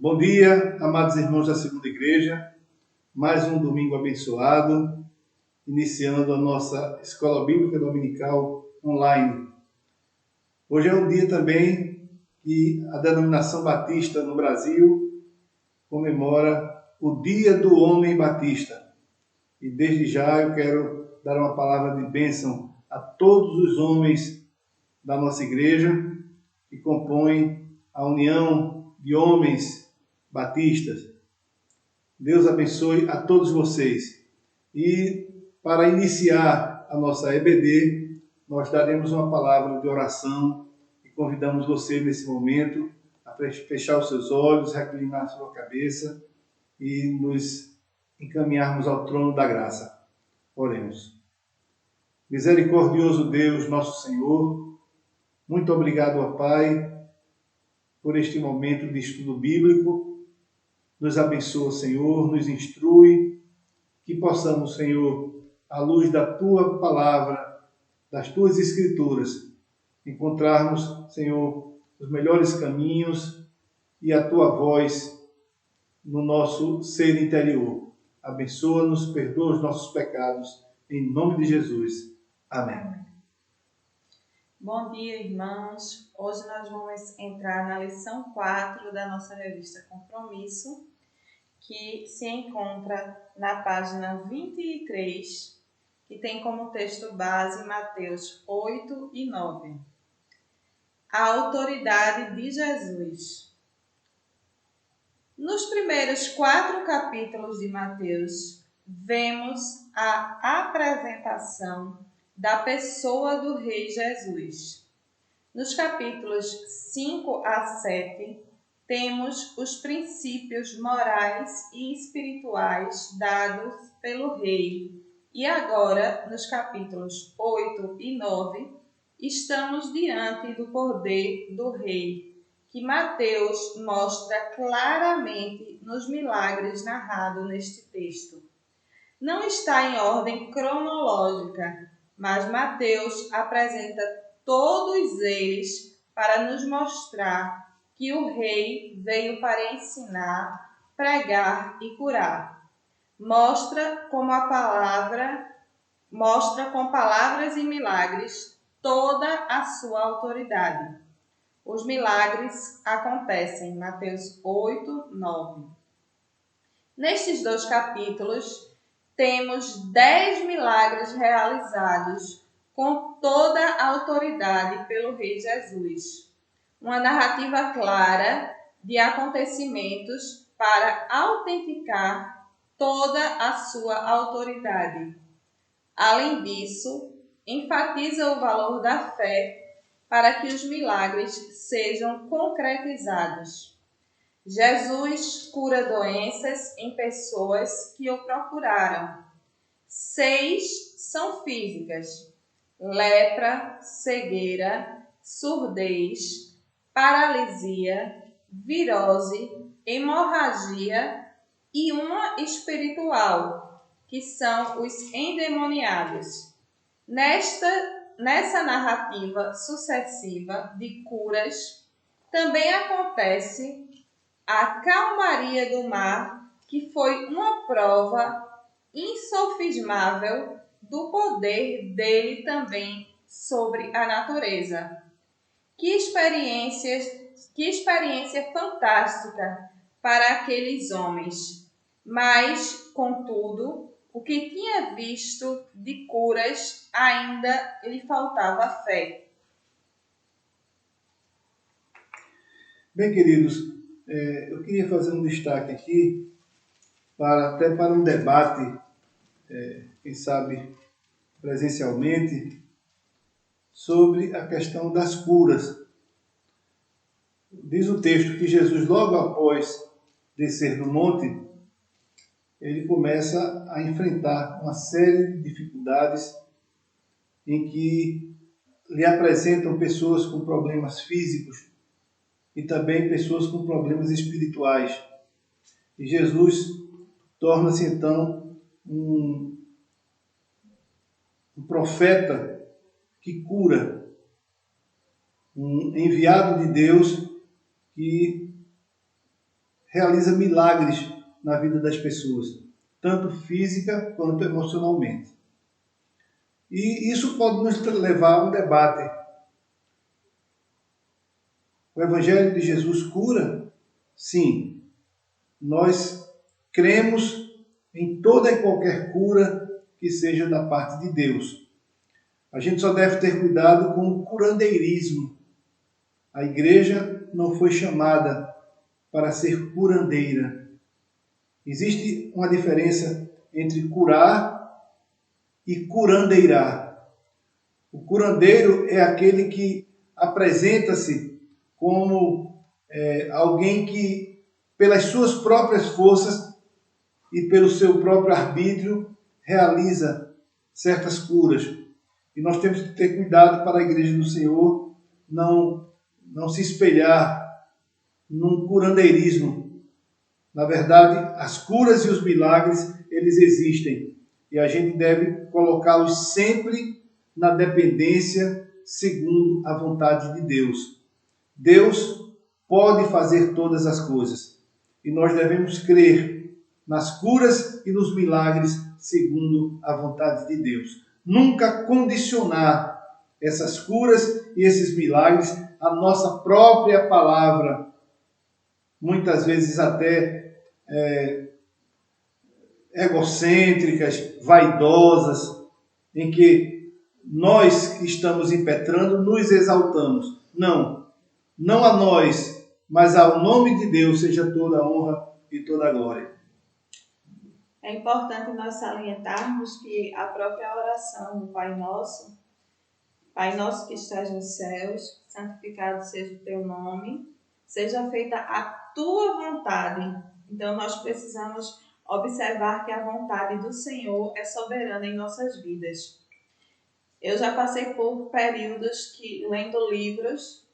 Bom dia, amados irmãos da Segunda Igreja. Mais um domingo abençoado, iniciando a nossa Escola Bíblica Dominical online. Hoje é um dia também que a denominação batista no Brasil comemora o Dia do Homem Batista. E desde já eu quero dar uma palavra de bênção a todos os homens da nossa igreja que compõem a união de homens batistas. Deus abençoe a todos vocês. E para iniciar a nossa EBD, nós daremos uma palavra de oração e convidamos você nesse momento a fechar os seus olhos, reclinar a sua cabeça e nos encaminharmos ao trono da graça. Oremos. Misericordioso Deus, nosso Senhor, muito obrigado, ó Pai, por este momento de estudo bíblico. Nos abençoa, Senhor, nos instrui, que possamos, Senhor, à luz da Tua palavra, das Tuas Escrituras, encontrarmos, Senhor, os melhores caminhos e a Tua voz no nosso ser interior. Abençoa-nos, perdoa os nossos pecados, em nome de Jesus. Amém. Bom dia, irmãos. Hoje nós vamos entrar na lição 4 da nossa revista Compromisso, que se encontra na página 23, que tem como texto base Mateus 8 e 9. A autoridade de Jesus. Nos primeiros 4 capítulos de Mateus, vemos a apresentação da pessoa do Rei Jesus. Nos capítulos 5 a 7, temos os princípios morais e espirituais dados pelo Rei. E agora, nos capítulos 8 e 9, estamos diante do poder do Rei, que Mateus mostra claramente nos milagres narrados neste texto. Não está em ordem cronológica, mas Mateus apresenta todos eles para nos mostrar que o Rei veio para ensinar, pregar e curar. Mostra com palavras e milagres toda a sua autoridade. Os milagres acontecem, Mateus 8, 9. Nestes 2 capítulos, temos 10 milagres realizados com toda a autoridade pelo Rei Jesus. Uma narrativa clara de acontecimentos para autenticar toda a sua autoridade. Além disso, enfatiza o valor da fé para que os milagres sejam concretizados. Jesus cura doenças em pessoas que o procuraram. 6 são físicas: lepra, cegueira, surdez, paralisia, virose, hemorragia e uma espiritual, que são os endemoniados. Nessa narrativa sucessiva de curas, também acontece a calmaria do mar, que foi uma prova insofismável do poder dele também sobre a natureza. Que experiência fantástica para aqueles homens! Mas, contudo, o que tinha visto de curas ainda lhe faltava fé. Bem, queridos, eu queria fazer um destaque aqui, até para um debate, quem sabe presencialmente, sobre a questão das curas. Diz o texto que Jesus, logo após descer do monte, ele começa a enfrentar uma série de dificuldades em que lhe apresentam pessoas com problemas físicos e também pessoas com problemas espirituais. E Jesus torna-se então um profeta que cura, um enviado de Deus que realiza milagres na vida das pessoas, tanto física quanto emocionalmente. E isso pode nos levar a um debate. O Evangelho de Jesus cura? Sim. Nós cremos em toda e qualquer cura que seja da parte de Deus. A gente só deve ter cuidado com o curandeirismo. A igreja não foi chamada para ser curandeira. Existe uma diferença entre curar e curandeirar. O curandeiro é aquele que apresenta-se como alguém que, pelas suas próprias forças e pelo seu próprio arbítrio, realiza certas curas. E nós temos que ter cuidado para a igreja do Senhor não se espelhar num curandeirismo. Na verdade, as curas e os milagres, eles existem. E a gente deve colocá-los sempre na dependência segundo a vontade de Deus. Deus pode fazer todas as coisas. E nós devemos crer nas curas e nos milagres segundo a vontade de Deus. Nunca condicionar essas curas e esses milagres à nossa própria palavra, muitas vezes até egocêntricas, vaidosas, em que nós que estamos impetrando nos exaltamos. Não a nós, mas ao nome de Deus seja toda a honra e toda a glória. É importante nós salientarmos que a própria oração do Pai Nosso que estás nos céus, santificado seja o teu nome, seja feita a tua vontade. Então nós precisamos observar que a vontade do Senhor é soberana em nossas vidas. Eu já passei por períodos lendo livros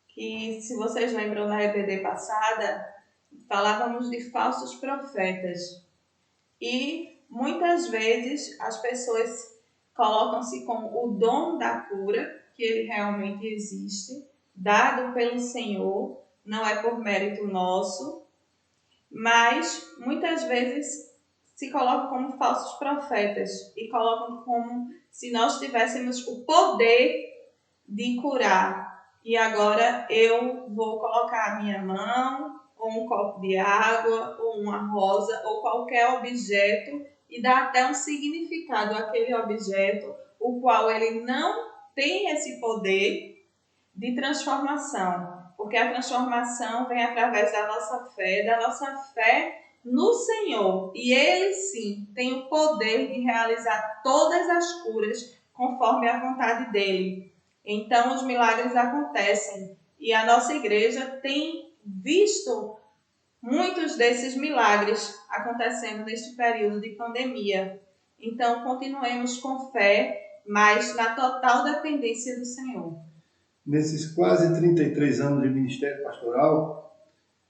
que, se vocês lembram na EBD passada, falávamos de falsos profetas. E muitas vezes as pessoas colocam-se como o dom da cura, que ele realmente existe, dado pelo Senhor, não é por mérito nosso, mas muitas vezes se colocam como falsos profetas e colocam como se nós tivéssemos o poder de curar. E agora eu vou colocar a minha mão, ou um copo de água, ou uma rosa, ou qualquer objeto, e dar até um significado àquele objeto, o qual ele não tem esse poder de transformação. Porque a transformação vem através da nossa fé no Senhor. E Ele sim tem o poder de realizar todas as curas conforme a vontade dEle. Então os milagres acontecem. E a nossa igreja tem visto muitos desses milagres acontecendo neste período de pandemia. Então continuemos com fé, mas na total dependência do Senhor. Nesses quase 33 anos de ministério pastoral,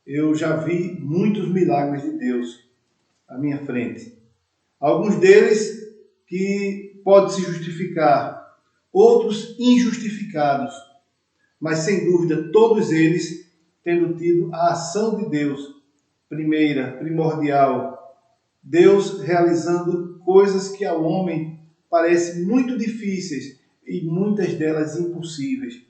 eu já vi muitos milagres de Deus à minha frente. Alguns deles que podem se justificar, outros injustificados, mas sem dúvida todos eles tendo tido a ação de Deus, primordial. Deus realizando coisas que ao homem parecem muito difíceis e muitas delas impossíveis.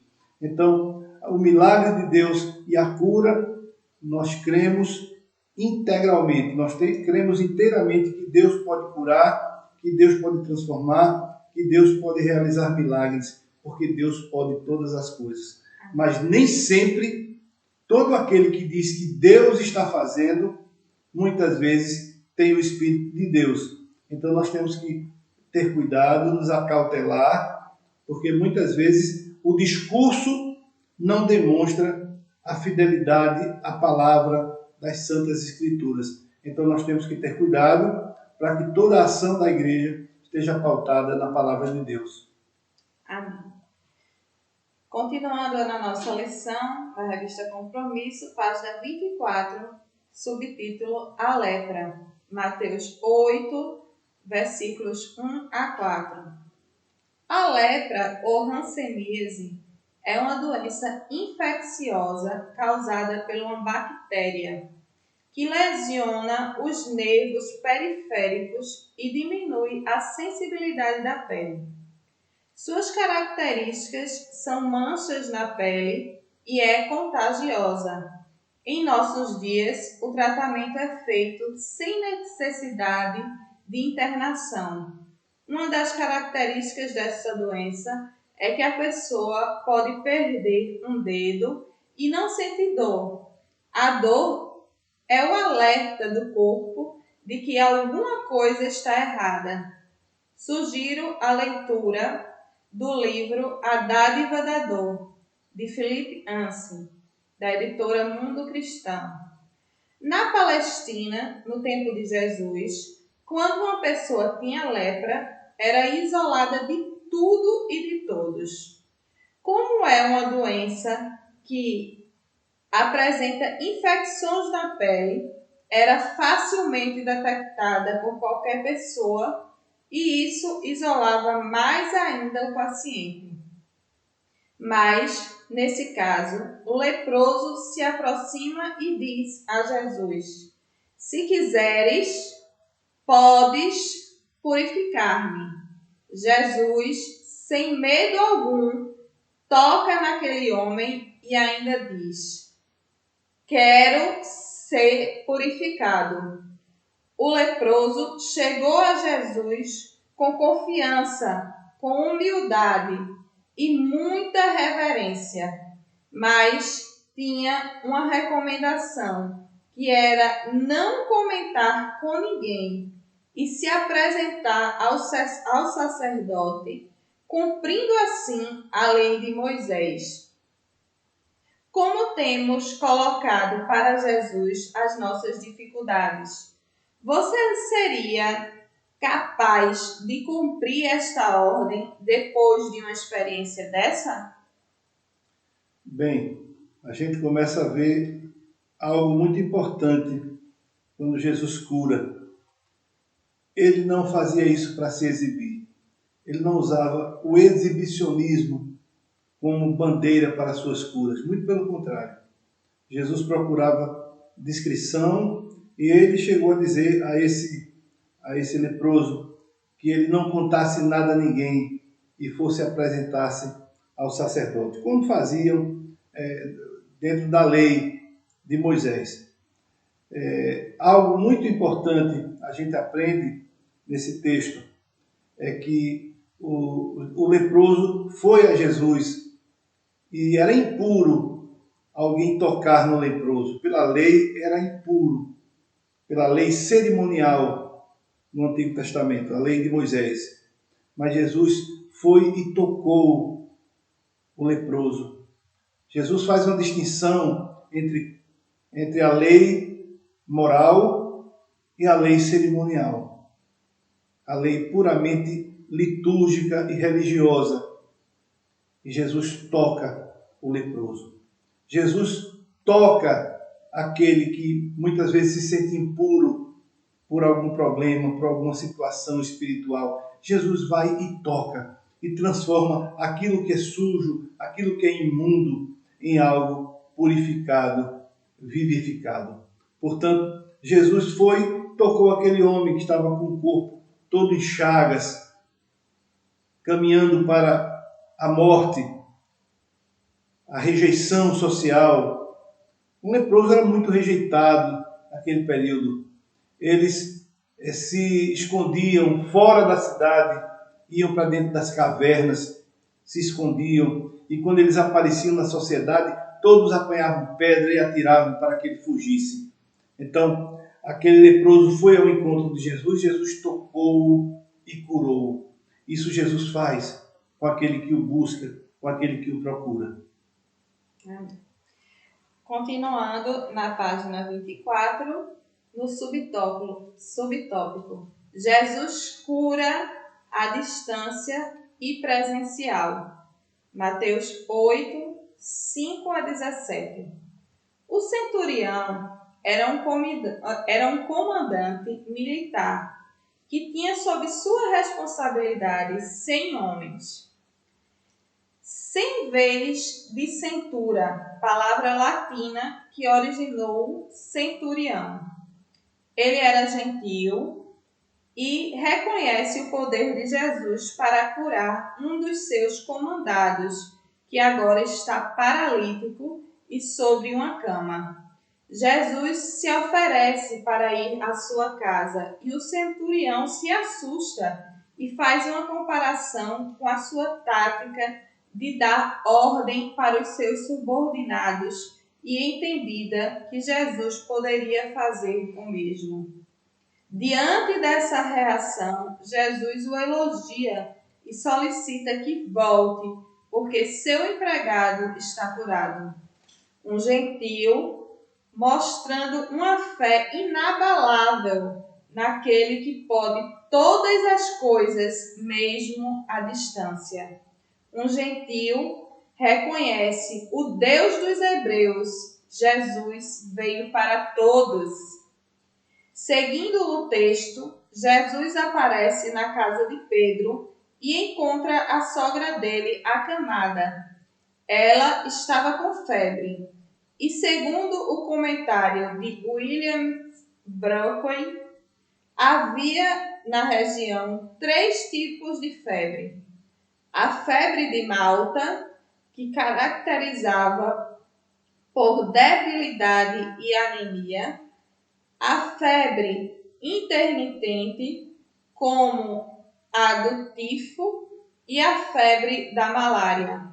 Então, o milagre de Deus e a cura, nós cremos integralmente, nós cremos inteiramente que Deus pode curar, que Deus pode transformar, que Deus pode realizar milagres, porque Deus pode todas as coisas. Mas nem sempre, todo aquele que diz que Deus está fazendo, muitas vezes tem o Espírito de Deus. Então nós temos que ter cuidado, nos acautelar, porque muitas vezes o discurso não demonstra a fidelidade à palavra das Santas Escrituras. Então nós temos que ter cuidado para que toda a ação da igreja esteja pautada na palavra de Deus. Amém. Continuando na nossa lição, da revista Compromisso, página 24, subtítulo A Lepra, Mateus 8, versículos 1 a 4. A lepra ou hanseníase é uma doença infecciosa causada por uma bactéria que lesiona os nervos periféricos e diminui a sensibilidade da pele. Suas características são manchas na pele e é contagiosa. Em nossos dias, o tratamento é feito sem necessidade de internação. Uma das características dessa doença é que a pessoa pode perder um dedo e não sente dor. A dor é o alerta do corpo de que alguma coisa está errada. Sugiro a leitura do livro A Dádiva da Dor, de Philip Yancey, da editora Mundo Cristão. Na Palestina, no tempo de Jesus, quando uma pessoa tinha lepra, era isolada de tudo e de todos. Como é uma doença que apresenta infecções na pele, era facilmente detectada por qualquer pessoa e isso isolava mais ainda o paciente. Mas, nesse caso, o leproso se aproxima e diz a Jesus: se quiseres, podes purificar-me. Jesus, sem medo algum, toca naquele homem e ainda diz: quero ser purificado. O leproso chegou a Jesus com confiança, com humildade e muita reverência, mas tinha uma recomendação, que era não comentar com ninguém e se apresentar ao sacerdote, cumprindo assim a lei de Moisés. Como temos colocado para Jesus as nossas dificuldades? Você seria capaz de cumprir esta ordem depois de uma experiência dessa? Bem, a gente começa a ver algo muito importante quando Jesus cura. Ele não fazia isso para se exibir. Ele não usava o exibicionismo como bandeira para suas curas. Muito pelo contrário. Jesus procurava discrição e ele chegou a dizer a esse leproso que ele não contasse nada a ninguém e fosse apresentar-se ao sacerdote, como faziam dentro da lei de Moisés. Algo muito importante a gente aprende nesse texto é que o leproso foi a Jesus e era impuro alguém tocar no leproso. Pela lei era impuro, pela lei cerimonial no Antigo Testamento, a lei de Moisés. Mas Jesus foi e tocou o leproso. Jesus faz uma distinção entre a lei moral e a lei cerimonial. A lei puramente litúrgica e religiosa. E Jesus toca o leproso. Jesus toca aquele que muitas vezes se sente impuro por algum problema, por alguma situação espiritual. Jesus vai e toca e transforma aquilo que é sujo, aquilo que é imundo, em algo purificado, vivificado. Portanto, Jesus foi, tocou aquele homem que estava com o corpo todo em chagas, caminhando para a morte, a rejeição social. O leproso era muito rejeitado naquele período. Eles se escondiam fora da cidade, iam para dentro das cavernas, se escondiam, e quando eles apareciam na sociedade, todos apanhavam pedra e atiravam para que ele fugisse. Então, aquele leproso foi ao encontro de Jesus, Jesus tocou-o e curou. Isso Jesus faz com aquele que o busca, com aquele que o procura. Continuando na página 24, no subtópico, Jesus cura à distância e presencial. Mateus 8, 5 a 17. O centurião era um comandante militar que tinha sob sua responsabilidade 100 homens. sem vez de centura, palavra latina que originou centurião. Ele era gentil e reconhece o poder de Jesus para curar um dos seus comandados, que agora está paralítico e sobre uma cama. Jesus se oferece para ir à sua casa e o centurião se assusta e faz uma comparação com a sua tática de dar ordem para os seus subordinados e entendida que Jesus poderia fazer o mesmo. Diante dessa reação, Jesus o elogia e solicita que volte, porque seu empregado está curado. Um gentil, mostrando uma fé inabalável naquele que pode todas as coisas, mesmo à distância. Um gentil reconhece o Deus dos hebreus. Jesus veio para todos. Seguindo o texto, Jesus aparece na casa de Pedro e encontra a sogra dele acamada. Ela estava com febre. E segundo o comentário de William Brockway, havia na região 3 tipos de febre. A febre de Malta, que caracterizava por debilidade e anemia. A febre intermitente, como a do tifo, e a febre da malária.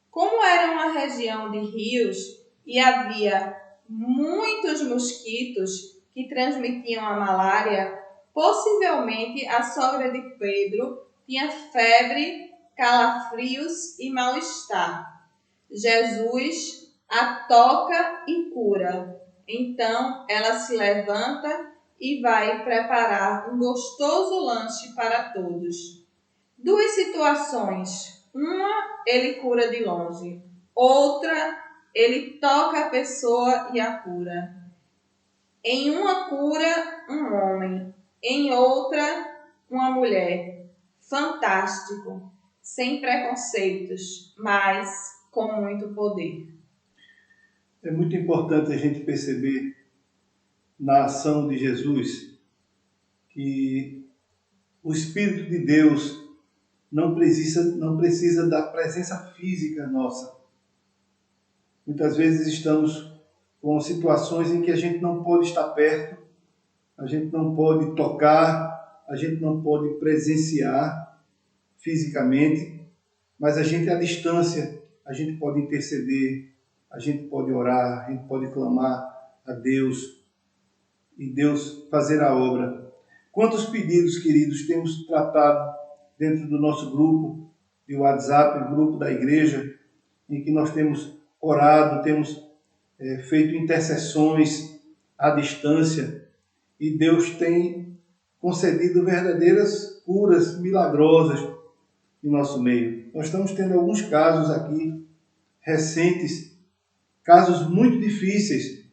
Como era uma região de rios e havia muitos mosquitos que transmitiam a malária, possivelmente a sogra de Pedro tinha febre, calafrios e mal-estar. Jesus a toca e cura. Então ela se levanta e vai preparar um gostoso lanche para todos. 2 situações. Uma, ele cura de longe. Outra, ele toca a pessoa e a cura. Em uma cura, um homem. Em outra, uma mulher. Fantástico. Sem preconceitos, mas com muito poder. É muito importante a gente perceber na ação de Jesus que o Espírito de Deus não precisa da presença física nossa. Muitas vezes estamos com situações em que a gente não pode estar perto, a gente não pode tocar, a gente não pode presenciar fisicamente, mas a gente à distância, a gente pode interceder, a gente pode orar, a gente pode clamar a Deus e Deus fazer a obra. Quantos pedidos, queridos, temos tratado dentro do nosso grupo de WhatsApp, grupo da igreja, em que nós temos orado, temos feito intercessões à distância e Deus tem concedido verdadeiras curas milagrosas em nosso meio. Nós estamos tendo alguns casos aqui recentes, casos muito difíceis,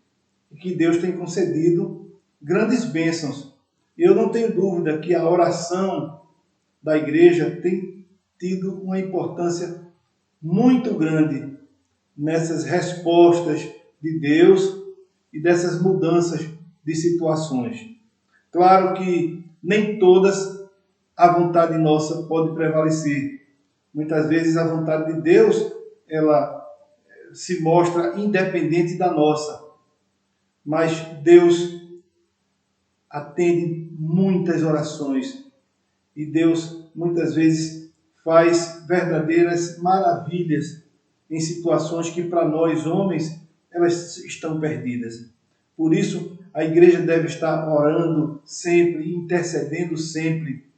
em que Deus tem concedido grandes bênçãos. E eu não tenho dúvida que a oração da igreja tem tido uma importância muito grande nessas respostas de Deus e dessas mudanças de situações. Claro que nem todas a vontade nossa pode prevalecer. Muitas vezes a vontade de Deus, ela se mostra independente da nossa. Mas Deus atende muitas orações e Deus muitas vezes faz verdadeiras maravilhas em situações que para nós homens elas estão perdidas. Por isso a igreja deve estar orando sempre, intercedendo sempre,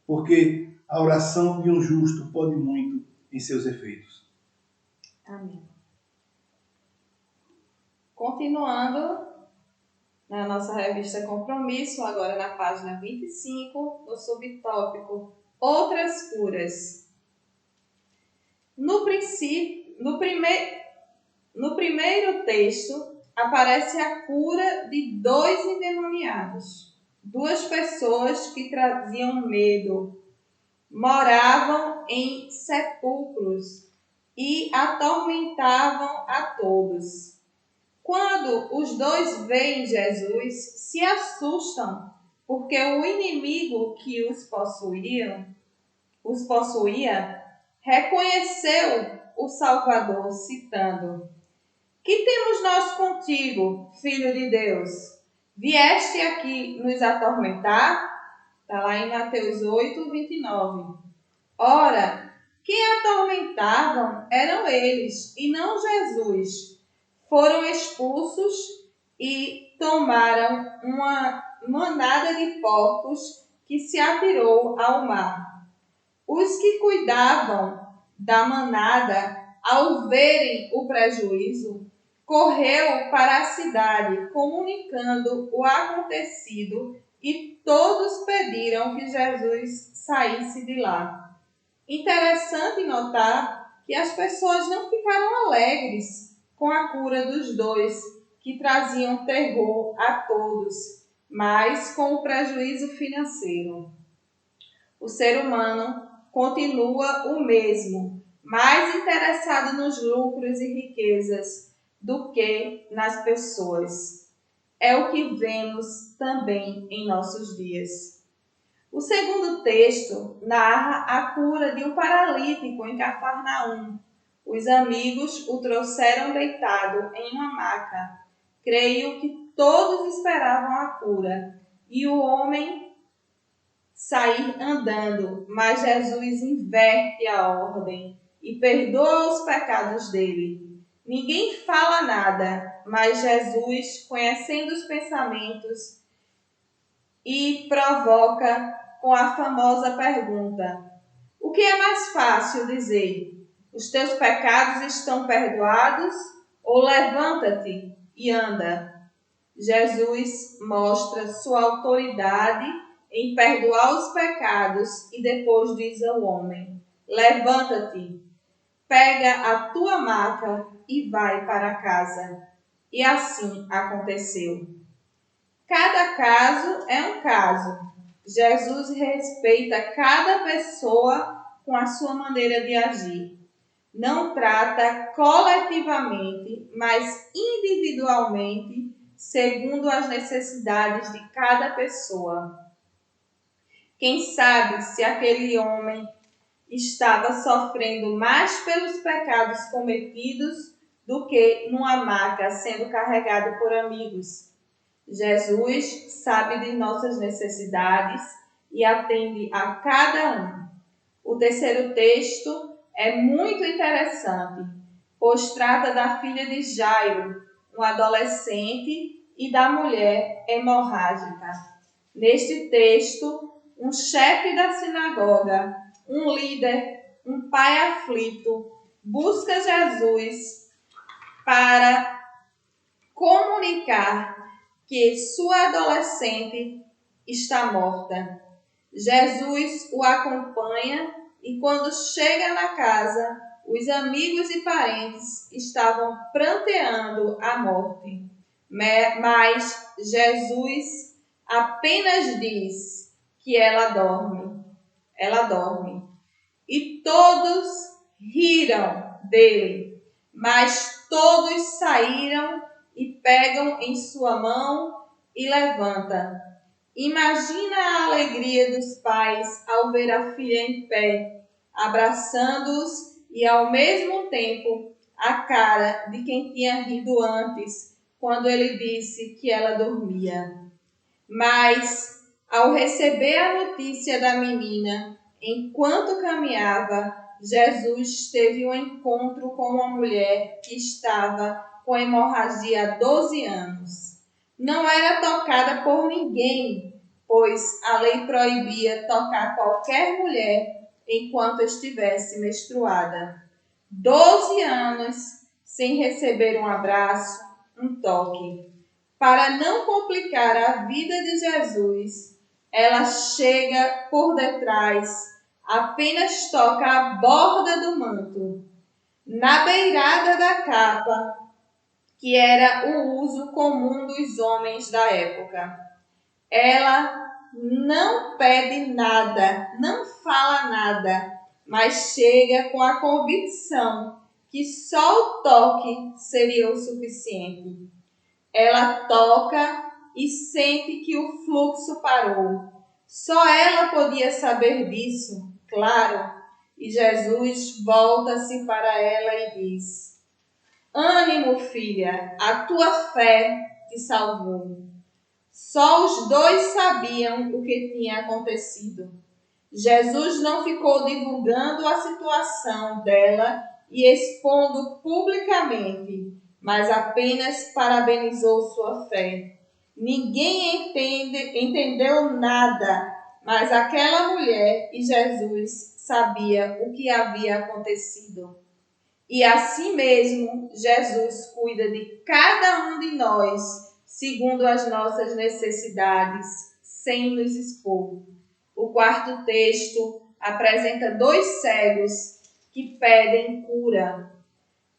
porque a oração de um justo pode muito em seus efeitos. Amém. Continuando na nossa revista Compromisso, agora na página 25, no subtópico Outras Curas. No primeiro texto, aparece a cura de 2 endemoniados. 2 pessoas que traziam medo, moravam em sepulcros e atormentavam a todos. Quando os dois veem Jesus, se assustam, porque o inimigo que os possuía, reconheceu o Salvador, citando: Que temos nós contigo, Filho de Deus? Vieste aqui nos atormentar? Está lá em Mateus 8, 29. Ora, quem atormentavam eram eles, e não Jesus. Foram expulsos e tomaram uma manada de porcos que se atirou ao mar. Os que cuidavam da manada, ao verem o prejuízo, correu para a cidade, comunicando o acontecido, e todos pediram que Jesus saísse de lá. Interessante notar que as pessoas não ficaram alegres com a cura dos dois, que traziam terror a todos, mas com o prejuízo financeiro. O ser humano continua o mesmo, mais interessado nos lucros e riquezas do que nas pessoas. É o que vemos também em nossos dias. O segundo texto narra a cura de um paralítico em Cafarnaum. Os amigos o trouxeram deitado em uma maca. Creio que todos esperavam a cura e o homem sair andando, mas Jesus inverte a ordem e perdoa os pecados dele. Ninguém fala nada, mas Jesus, conhecendo os pensamentos, e provoca com a famosa pergunta: o que é mais fácil dizer? Os teus pecados estão perdoados? Ou levanta-te e anda? Jesus mostra sua autoridade em perdoar os pecados e depois diz ao homem: levanta-te, pega a tua maca e vai para casa. E assim aconteceu. Cada caso é um caso. Jesus respeita cada pessoa com a sua maneira de agir. Não trata coletivamente, mas individualmente, segundo as necessidades de cada pessoa. Quem sabe se aquele homem estava sofrendo mais pelos pecados cometidos do que numa maca sendo carregado por amigos. Jesus sabe de nossas necessidades e atende a cada um. O terceiro texto é muito interessante, pois trata da filha de Jairo, um adolescente, e da mulher hemorrágica. Neste texto, um chefe da sinagoga, um líder, um pai aflito, busca Jesus para comunicar que sua adolescente está morta. Jesus o acompanha e quando chega na casa, os amigos e parentes estavam pranteando a morte. Mas Jesus apenas diz que ela dorme. Ela dorme. E todos riram dele, mas todos saíram e pegam em sua mão e levantam. Imagina a alegria dos pais ao ver a filha em pé, abraçando-os, e ao mesmo tempo a cara de quem tinha rido antes, quando ele disse que ela dormia. Mas, ao receber a notícia da menina, enquanto caminhava, Jesus teve um encontro com uma mulher que estava com hemorragia há 12 anos. Não era tocada por ninguém, pois a lei proibia tocar qualquer mulher enquanto estivesse menstruada. 12 anos sem receber um abraço, um toque. Para não complicar a vida de Jesus, ela chega por detrás, apenas toca a borda do manto, na beirada da capa, que era o uso comum dos homens da época. Ela não pede nada, não fala nada, mas chega com a convicção que só o toque seria o suficiente. Ela toca e sente que o fluxo parou. Só ela podia saber disso, claro. E Jesus volta-se para ela e diz: ânimo, filha, a tua fé te salvou. Só os dois sabiam o que tinha acontecido. Jesus não ficou divulgando a situação dela e expondo publicamente, mas apenas parabenizou sua fé. Ninguém entendeu nada, mas aquela mulher e Jesus sabia o que havia acontecido. E assim mesmo, Jesus cuida de cada um de nós, segundo as nossas necessidades, sem nos expor. O quarto texto apresenta dois cegos que pedem cura.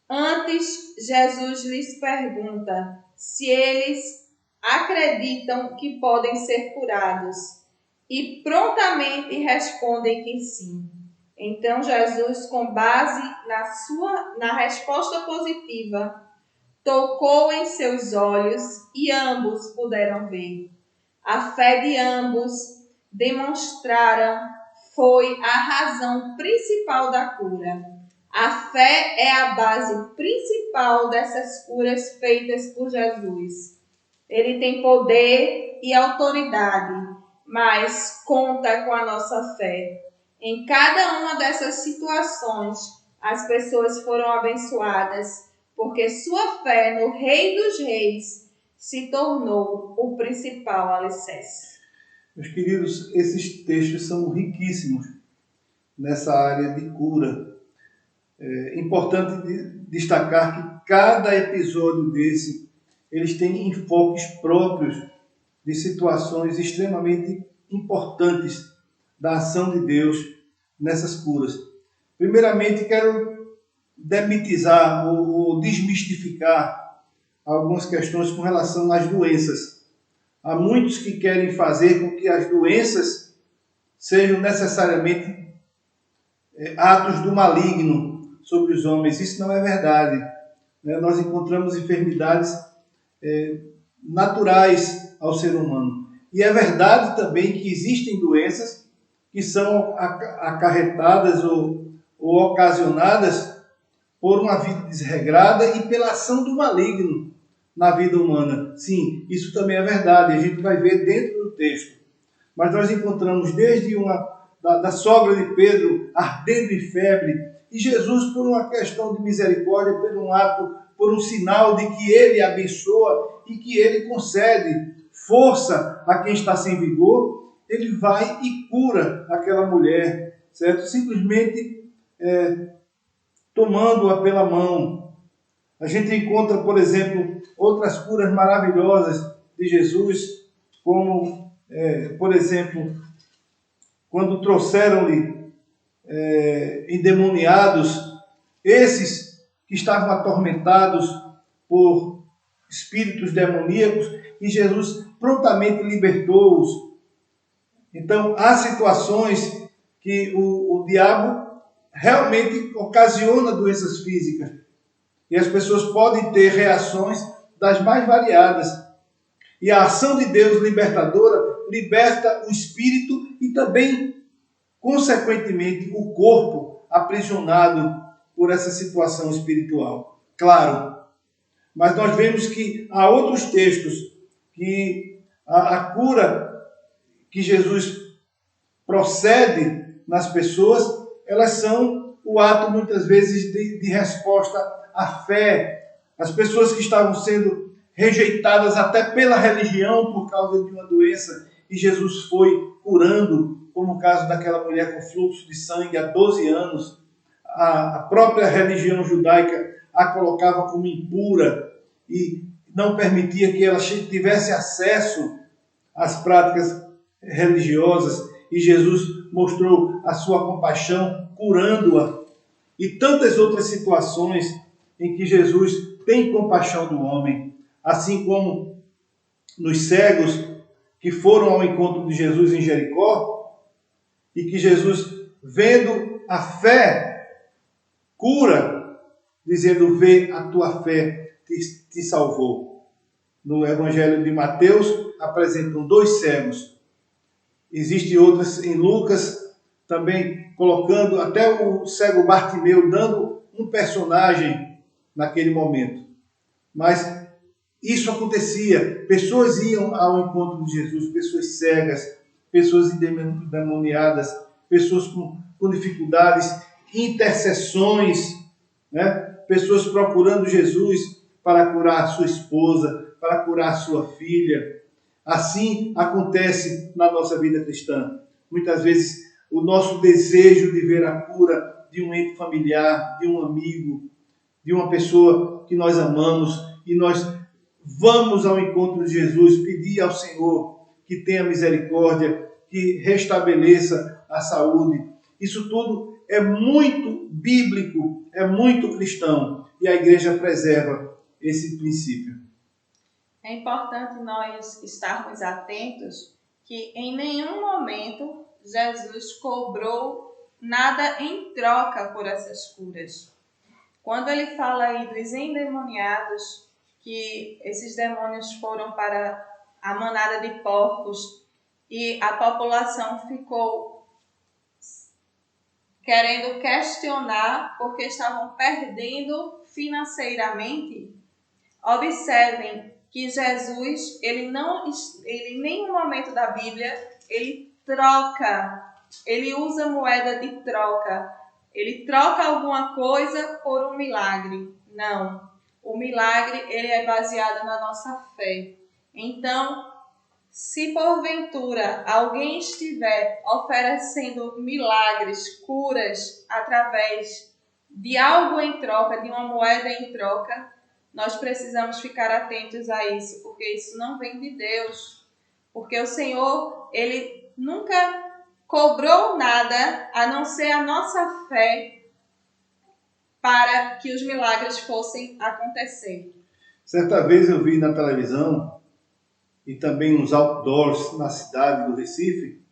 Antes, Jesus lhes pergunta se eles acreditam que podem ser curados e prontamente respondem que sim. Então Jesus, com base na resposta positiva, tocou em seus olhos e ambos puderam ver. A fé de ambos demonstraram foi a razão principal da cura. A fé é a base principal dessas curas feitas por Jesus. Ele tem poder e autoridade, mas conta com a nossa fé. Em cada uma dessas situações, as pessoas foram abençoadas, porque sua fé no Rei dos Reis se tornou o principal alicerce. Meus queridos, esses textos são riquíssimos nessa área de cura. É importante destacar que cada episódio desse, eles têm enfoques próprios de situações extremamente importantes da ação de Deus nessas curas. Primeiramente, quero demitizar ou desmistificar algumas questões com relação às doenças. Há muitos que querem fazer com que as doenças sejam necessariamente atos do maligno sobre os homens. Isso não é verdade. Nós encontramos enfermidades naturais ao ser humano. E é verdade também que existem doenças que são acarretadas ou ocasionadas por uma vida desregrada e pela ação do maligno na vida humana. Sim, isso também é verdade, a gente vai ver dentro do texto. Mas nós encontramos desde da sogra de Pedro ardendo em febre, e Jesus, por uma questão de misericórdia, por um ato, por um sinal de que ele abençoa e que ele concede força a quem está sem vigor, ele vai e cura aquela mulher, certo? Simplesmente tomando-a pela mão. A gente encontra, por exemplo, outras curas maravilhosas de Jesus, como, por exemplo, quando trouxeram-lhe endemoniados, esses que estavam atormentados por espíritos demoníacos, e Jesus prontamente libertou-os. Então, há situações que o diabo realmente ocasiona doenças físicas. E as pessoas podem ter reações das mais variadas. E a ação de Deus libertadora liberta o espírito e também, consequentemente, o corpo aprisionado por essa situação espiritual. Claro, mas nós vemos que há outros textos que a cura que Jesus procede nas pessoas, elas são o ato, muitas vezes, de resposta à fé. As pessoas que estavam sendo rejeitadas até pela religião por causa de uma doença, e Jesus foi curando, como o caso daquela mulher com fluxo de sangue há 12 anos. A própria religião judaica a colocava como impura e não permitia que ela tivesse acesso às práticas religiosas, e Jesus mostrou a sua compaixão, curando-a. E tantas outras situações em que Jesus tem compaixão do homem, assim como nos cegos que foram ao encontro de Jesus em Jericó, e que Jesus, vendo a fé, cura dizendo: vê, a tua fé te salvou. No Evangelho de Mateus, apresentam 2 cegos. Existem outras em Lucas, também colocando até o cego Bartimeu, dando um personagem naquele momento. Mas isso acontecia, pessoas iam ao encontro de Jesus, pessoas cegas, pessoas endemoniadas, pessoas com dificuldades, intercessões, né? Pessoas procurando Jesus para curar sua esposa, para curar sua filha. Assim acontece na nossa vida cristã. Muitas vezes o nosso desejo de ver a cura de um ente familiar, de um amigo, de uma pessoa que nós amamos, e nós vamos ao encontro de Jesus, pedir ao Senhor que tenha misericórdia, que restabeleça a saúde. Isso tudo é muito bíblico, é muito cristão, e a igreja preserva esse princípio. É importante nós estarmos atentos que em nenhum momento Jesus cobrou nada em troca por essas curas. Quando ele fala aí dos endemoniados, que esses demônios foram para a manada de porcos e a população ficou querendo questionar porque estavam perdendo financeiramente, observem que Jesus, ele em nenhum momento da Bíblia, ele usa moeda de troca. Ele troca alguma coisa por um milagre. Não. O milagre, ele é baseado na nossa fé. Então, se porventura alguém estiver oferecendo milagres, curas, através de algo em troca, de uma moeda em troca, nós precisamos ficar atentos a isso, porque isso não vem de Deus. Porque o Senhor, ele nunca cobrou nada, a não ser a nossa fé, para que os milagres fossem acontecer. Certa vez eu vi na televisão, e também nos outdoors na cidade do Recife,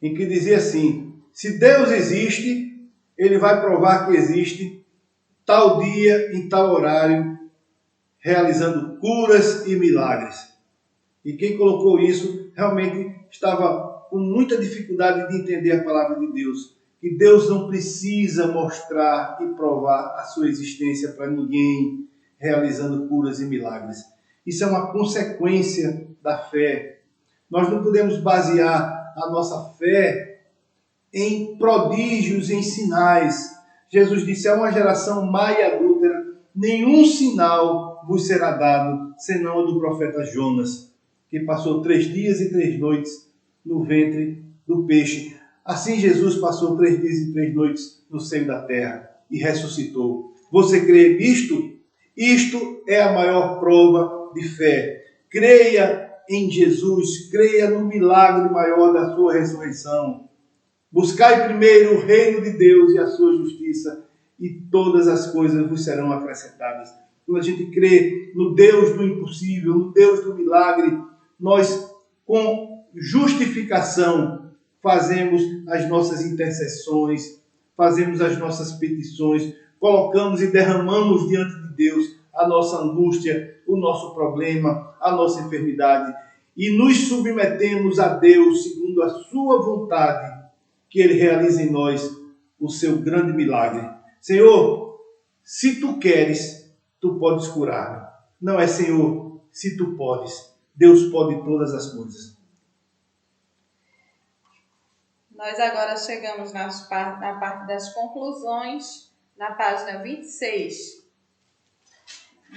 em que dizia assim: se Deus existe, ele vai provar que existe tal dia, em tal horário, realizando curas e milagres. E quem colocou isso realmente estava com muita dificuldade de entender a palavra de Deus. Que Deus não precisa mostrar e provar a sua existência para ninguém, realizando curas e milagres. Isso é uma consequência da fé. Nós não podemos basear a nossa fé em prodígios, em sinais. Jesus disse: é uma geração má e adúltera, nenhum sinal vos será dado, senão o do profeta Jonas, que passou 3 dias e 3 noites no ventre do peixe. Assim Jesus passou 3 dias e 3 noites no seio da terra e ressuscitou. Você crê nisto? Isto é a maior prova de fé. Creia em Jesus, creia no milagre maior da sua ressurreição. Buscai primeiro o reino de Deus e a sua justiça, e todas as coisas vos serão acrescentadas. Quando a gente crê no Deus do impossível, no Deus do milagre, nós, com justificação, fazemos as nossas intercessões, fazemos as nossas petições, colocamos e derramamos diante de Deus a nossa angústia, o nosso problema, a nossa enfermidade, e nos submetemos a Deus segundo a sua vontade, que Ele realize em nós o seu grande milagre. Senhor, se Tu queres, Tu podes curar-me. Não é, Senhor, se Tu podes. Deus pode todas as coisas. Nós agora chegamos na parte das conclusões, na página 26.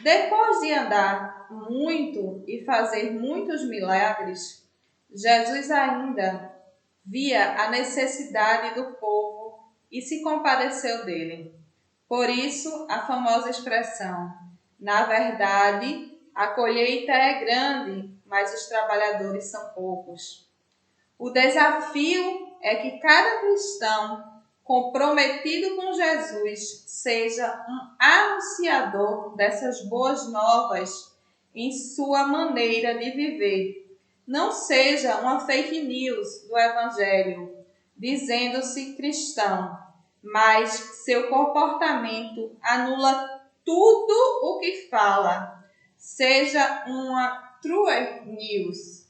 Depois de andar muito e fazer muitos milagres, Jesus ainda via a necessidade do povo e se compadeceu dele. Por isso, a famosa expressão: na verdade, a colheita é grande, mas os trabalhadores são poucos. O desafio é que cada cristão comprometido com Jesus seja um anunciador dessas boas novas em sua maneira de viver. Não seja uma fake news do Evangelho, dizendo-se cristão, mas seu comportamento anula tudo o que fala seja uma true news,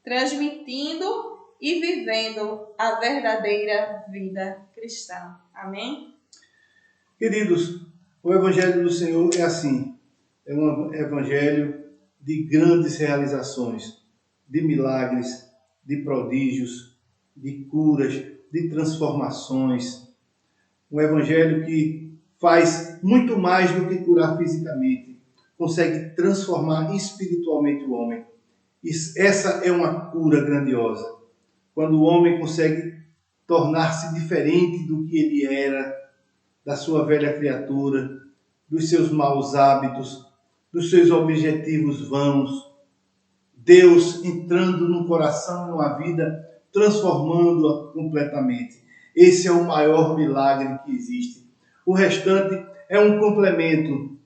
transmitindo e vivendo a verdadeira vida cristã. Amém? Queridos, o Evangelho do Senhor é assim, é um Evangelho de grandes realizações, de milagres, de prodígios, de curas, de transformações. Um Evangelho que faz muito mais do que curar fisicamente, consegue transformar espiritualmente o homem. Essa é uma cura grandiosa, quando o homem consegue tornar-se diferente do que ele era, da sua velha criatura, dos seus maus hábitos, dos seus objetivos vãos. Deus entrando no coração e numa vida, transformando-a completamente. Esse é o maior milagre que existe. O restante é um complemento.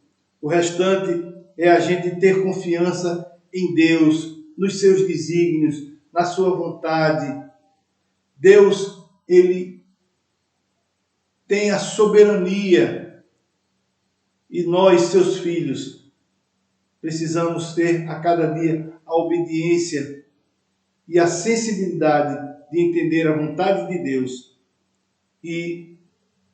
O restante é a gente ter confiança em Deus, nos seus desígnios, na sua vontade. Deus, ele tem a soberania e nós, seus filhos, precisamos ter a cada dia a obediência e a sensibilidade de entender a vontade de Deus e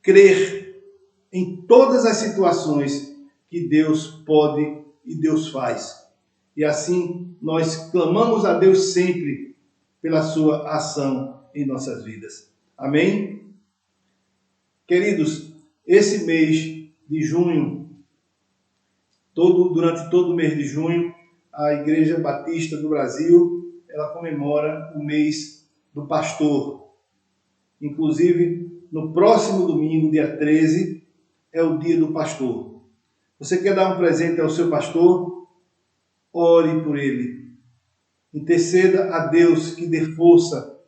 crer em todas as situações que Deus pode e Deus faz. E assim nós clamamos a Deus sempre pela sua ação em nossas vidas. Amém? Queridos, esse mês de junho, durante todo o mês de junho, a Igreja Batista do Brasil, ela comemora o mês do pastor. Inclusive, no próximo domingo, dia 13, é o dia do pastor. Você quer dar um presente ao seu pastor? Ore por ele. Interceda a Deus que dê força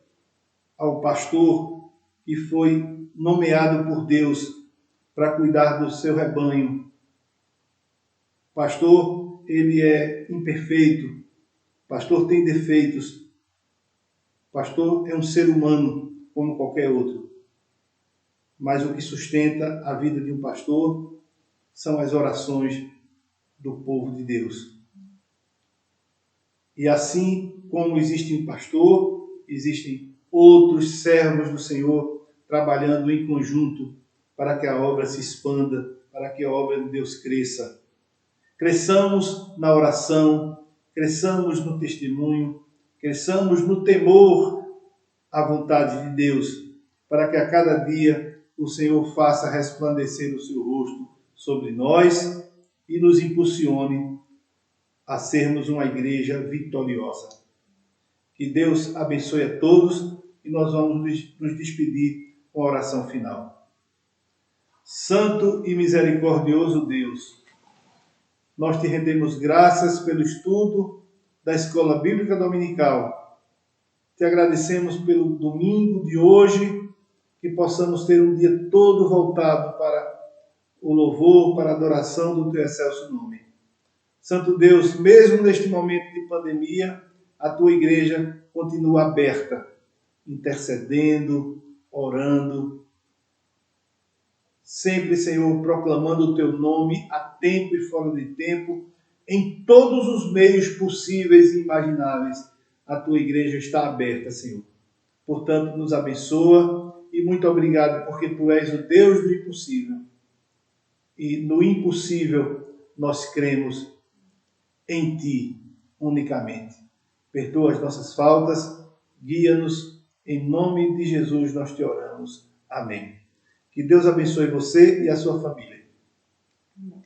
ao pastor que foi nomeado por Deus para cuidar do seu rebanho. Pastor, ele é imperfeito. Pastor tem defeitos. Pastor é um ser humano como qualquer outro. Mas o que sustenta a vida de um pastor são as orações do povo de Deus. E assim como existe um pastor, existem outros servos do Senhor trabalhando em conjunto para que a obra se expanda, para que a obra de Deus cresça. Cresçamos na oração, cresçamos no testemunho, cresçamos no temor à vontade de Deus, para que a cada dia o Senhor faça resplandecer o seu rosto sobre nós e nos impulsione a sermos uma igreja vitoriosa. Que Deus abençoe a todos e nós vamos nos despedir com a oração final. Santo e misericordioso Deus, nós te rendemos graças pelo estudo da Escola Bíblica Dominical. Te agradecemos pelo domingo de hoje, que possamos ter um dia todo voltado para o louvor, para a adoração do teu excelso nome. Santo Deus, mesmo neste momento de pandemia, a tua igreja continua aberta, intercedendo, orando, sempre, Senhor, proclamando o teu nome a tempo e fora de tempo, em todos os meios possíveis e imagináveis. A tua igreja está aberta, Senhor. Portanto, nos abençoa e muito obrigado, porque tu és o Deus do impossível. E no impossível nós cremos em ti unicamente. Perdoa as nossas faltas, guia-nos, em nome de Jesus nós te oramos. Amém. Que Deus abençoe você e a sua família. Amém.